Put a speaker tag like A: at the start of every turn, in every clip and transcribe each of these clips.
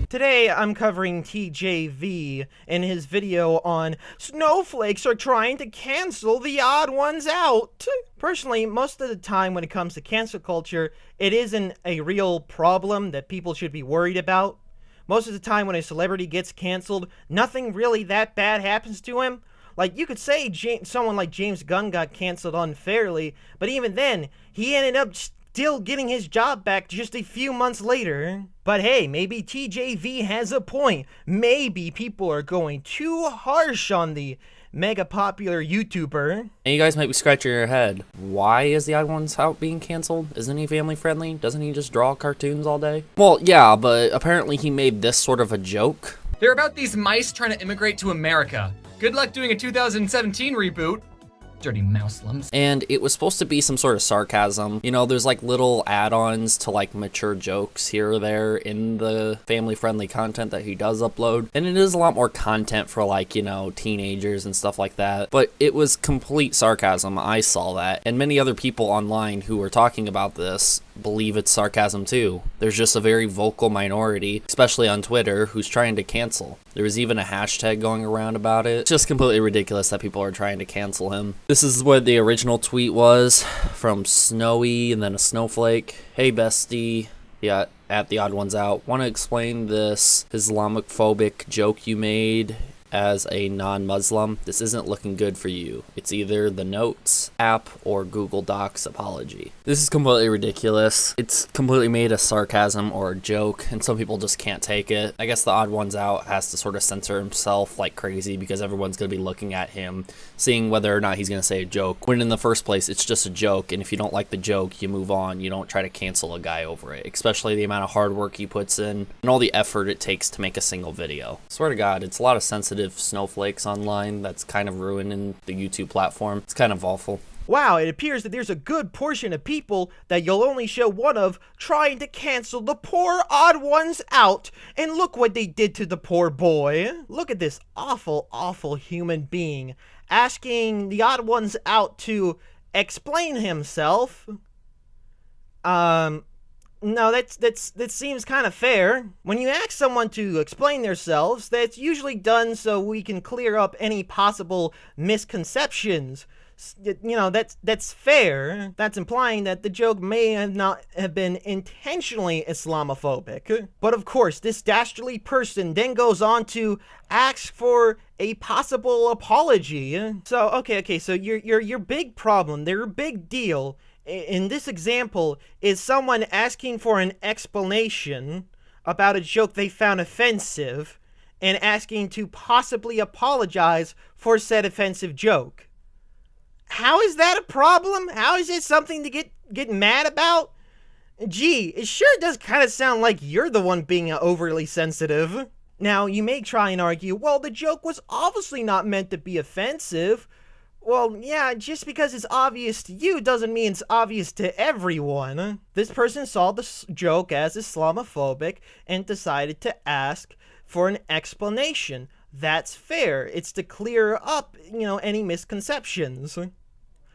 A: Today, I'm covering TJV in his video on snowflakes are trying to cancel the odd ones out. Personally, most of the time when it comes to cancel culture, it isn't a real problem that people should be worried about. Most of the time when a celebrity gets canceled, nothing really that bad happens to him. Like, you could say someone like James Gunn got canceled unfairly, but even then, he ended up still getting his job back just a few months later. But hey, maybe TJV has a point. Maybe people are going too harsh on the mega popular YouTuber.
B: And you guys might be scratching your head. Why is the Theodd1sout being canceled? Isn't he family friendly? Doesn't he just draw cartoons all day? Well, yeah, but apparently he made this sort of a joke.
C: They're about these mice trying to immigrate to America. Good luck doing a 2017 reboot. Dirty mouse-lums.
B: And it was supposed to be some sort of sarcasm. You know, there's like little add-ons to like mature jokes here or there in the family-friendly content that he does upload. And it is a lot more content for like, you know, teenagers and stuff like that. But it was complete sarcasm. I saw that. And many other people online who were talking about this believe it's sarcasm too. There's just a very vocal minority, especially on Twitter, who's trying to cancel. There was even a hashtag going around about it. It's just completely ridiculous that people are trying to cancel him. This is what the original tweet was from Snowy and then a snowflake. Hey bestie, yeah, at Theodd1sout. Want to explain this Islamophobic joke you made as a non-Muslim? This isn't looking good for you. It's either the Notes app or Google Docs apology. This is completely ridiculous. It's completely made a sarcasm or a joke, and some people just can't take it. I guess the Theodd1sout has to sort of censor himself like crazy because everyone's going to be looking at him, seeing whether or not he's going to say a joke, when in the first place it's just a joke, and if you don't like the joke, you move on. You don't try to cancel a guy over it, especially the amount of hard work he puts in and all the effort it takes to make a single video. Swear to God, it's a lot of sensitive snowflakes online that's kind of ruining the YouTube platform. It's kind of awful.
A: Wow, it appears that there's a good portion of people that you'll only show one of trying to cancel the poor odd ones out. And look what they did to the poor boy. Look at this awful, awful human being asking the odd ones out to explain himself. No, that seems kind of fair. When you ask someone to explain themselves, that's usually done so we can clear up any possible misconceptions. You know, that's fair. That's implying that the joke may not have been intentionally Islamophobic. But of course, this dastardly person then goes on to ask for a possible apology. So, okay, so your big problem, their big deal in this example is someone asking for an explanation about a joke they found offensive and asking to possibly apologize for said offensive joke. How is that a problem? How is it something to get mad about? Gee, it sure does kind of sound like you're the one being overly sensitive. Now, you may try and argue, well, the joke was obviously not meant to be offensive. Well, yeah, just because it's obvious to you doesn't mean it's obvious to everyone. This person saw the joke as Islamophobic and decided to ask for an explanation. That's fair. It's to clear up, you know, any misconceptions.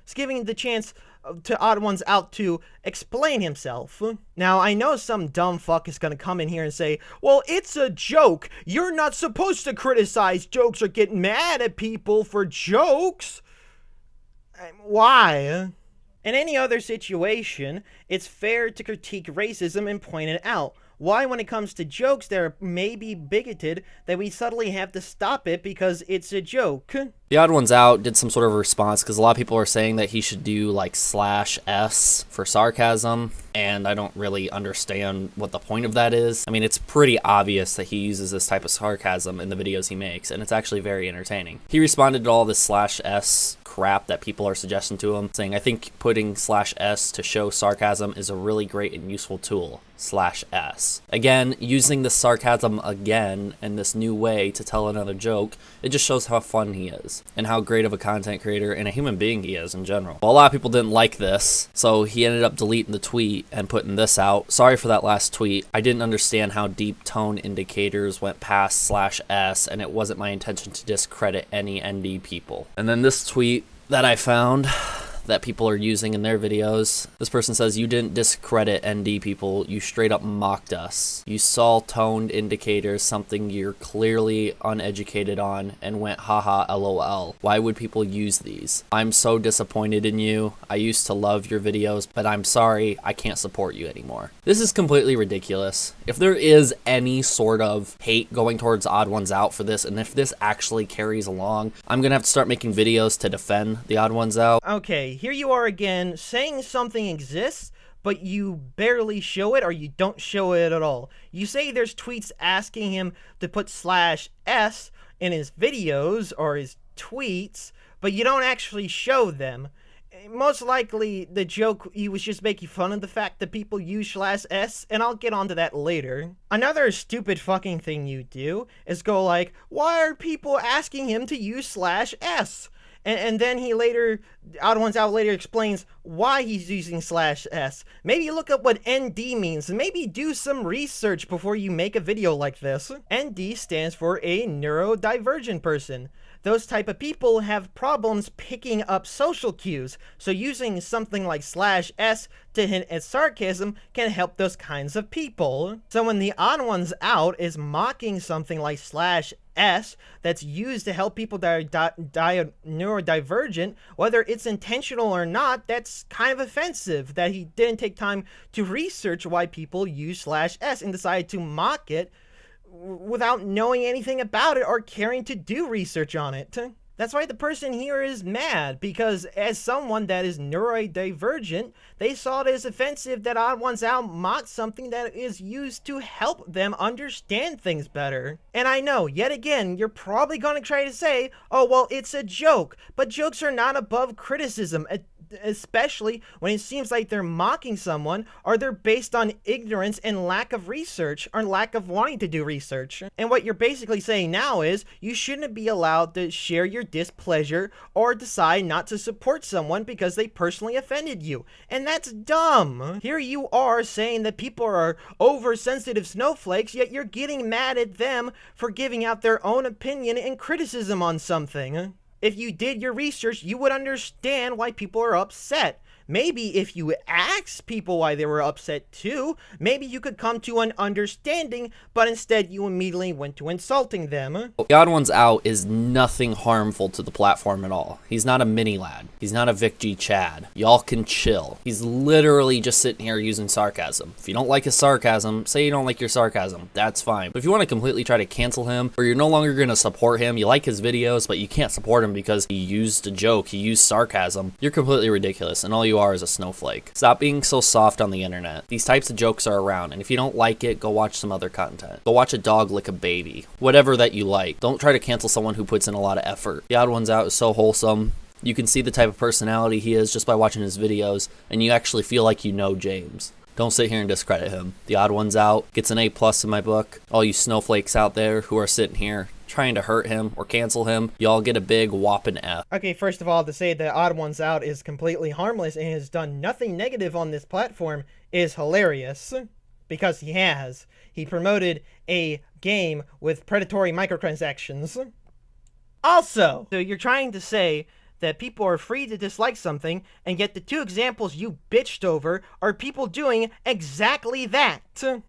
A: It's giving the chance to Theodd1sout to explain himself. Now, I know some dumb fuck is gonna come in here and say, well, it's a joke. You're not supposed to criticize jokes or get mad at people for jokes. Why? In any other situation, it's fair to critique racism and point it out. Why, when it comes to jokes that are maybe bigoted, that we suddenly have to stop it because it's a joke?
B: Theodd1sout did some sort of response because a lot of people are saying that he should do like /s for sarcasm, and I don't really understand what the point of that is. I mean, it's pretty obvious that he uses this type of sarcasm in the videos he makes, and it's actually very entertaining. He responded to all this /s crap that people are suggesting to him, saying, I think putting /s to show sarcasm is a really great and useful tool. /s. Again, using the sarcasm again in this new way to tell another joke, it just shows how fun he is and how great of a content creator and a human being he is in general. Well, a lot of people didn't like this, so he ended up deleting the tweet and putting this out. Sorry for that last tweet. I didn't understand how deep tone indicators went past /s, and it wasn't my intention to discredit any ND people. And then this tweet that I found, that people are using in their videos. This person says, you didn't discredit ND people, you straight up mocked us. You saw toned indicators, something you're clearly uneducated on, and went haha lol. Why would people use these? I'm so disappointed in you. I used to love your videos, but I'm sorry, I can't support you anymore. This is completely ridiculous. If there is any sort of hate going towards Theodd1sout for this, and if this actually carries along, I'm gonna have to start making videos to defend the Theodd1sout.
A: Okay, here you are again, saying something exists, but you barely show it or you don't show it at all. You say there's tweets asking him to put /s in his videos or his tweets, but you don't actually show them. Most likely, the joke, he was just making fun of the fact that people use /s, and I'll get onto that later. Another stupid fucking thing you do is go like, why are people asking him to use /s? And then he later, Theodd1sout later explains why he's using /s. Maybe look up what ND means, and maybe do some research before you make a video like this. ND stands for a neurodivergent person. Those type of people have problems picking up social cues, so using something like /s to hint at sarcasm can help those kinds of people. So when the Theodd1sout is mocking something like /s that's used to help people that are neurodivergent, whether it's intentional or not, that's kind of offensive that he didn't take time to research why people use /s and decided to mock it without knowing anything about it or caring to do research on it. That's why the person here is mad, because as someone that is neurodivergent, they saw it as offensive that Theodd1sout mocked something that is used to help them understand things better. And I know, yet again, you're probably going to try to say, oh, well, it's a joke, but jokes are not above criticism, especially when it seems like they're mocking someone or they're based on ignorance and lack of research or lack of wanting to do research. And what you're basically saying now is you shouldn't be allowed to share your displeasure or decide not to support someone because they personally offended you. And that's dumb. Here you are saying that people are oversensitive snowflakes, yet you're getting mad at them for giving out their own opinion and criticism on something. If you did your research, you would understand why people are upset. Maybe if you asked people why they were upset too, maybe you could come to an understanding, but instead you immediately went to insulting them.
B: Theodd1sout is nothing harmful to the platform at all. He's not a mini lad. He's not a Vic G Chad. Y'all can chill. He's literally just sitting here using sarcasm. If you don't like his sarcasm, say you don't like your sarcasm. That's fine. But if you want to completely try to cancel him, or you're no longer going to support him, you like his videos, but you can't support him because he used a joke, he used sarcasm, you're completely ridiculous, and all you are is a snowflake. Stop being so soft on the internet. These types of jokes are around, and if you don't like it, go watch some other content. Go watch a dog lick a baby. Whatever that you like. Don't try to cancel someone who puts in a lot of effort. Theodd1sout is so wholesome. You can see the type of personality he is just by watching his videos, and you actually feel like you know James. Don't sit here and discredit him. Theodd1sout gets an A+ in my book. All you snowflakes out there who are sitting here trying to hurt him or cancel him, y'all get a big whopping F.
A: Okay, first of all, to say that Theodd1sout is completely harmless and has done nothing negative on this platform is hilarious. Because he has. He promoted a game with predatory microtransactions. Also, so you're trying to say that people are free to dislike something, and yet the two examples you bitched over are people doing exactly that.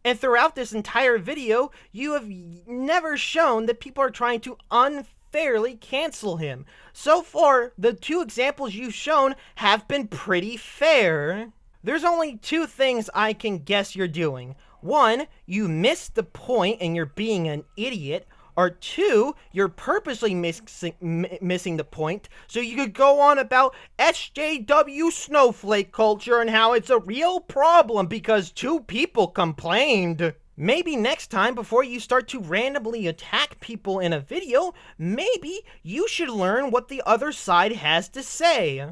A: And throughout this entire video, you have never shown that people are trying to unfairly cancel him. So far, the two examples you've shown have been pretty fair. There's only two things I can guess you're doing. One, you missed the point and you're being an idiot. Or two, you're purposely missing the point so you could go on about SJW snowflake culture and how it's a real problem because two people complained. Maybe next time, before you start to randomly attack people in a video, maybe you should learn what the other side has to say.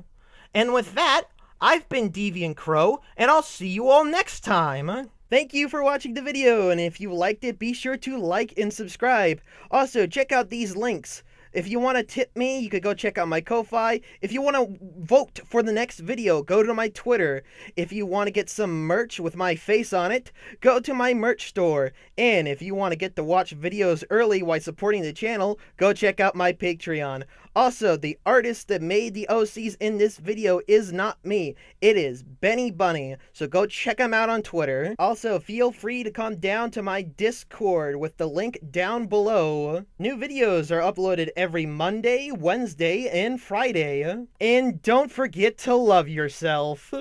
A: And with that, I've been Deviant Crow, and I'll see you all next time. Thank you for watching the video, and if you liked it, be sure to like and subscribe. Also, check out these links. If you want to tip me, you could go check out my Ko-Fi. If you want to vote for the next video, go to my Twitter. If you want to get some merch with my face on it, go to my merch store. And if you want to get to watch videos early while supporting the channel, go check out my Patreon. Also, the artist that made the OCs in this video is not me. It is Benny Bunny, so go check him out on Twitter. Also, feel free to come down to my Discord with the link down below. New videos are uploaded every Monday, Wednesday, and Friday. And don't forget to love yourself.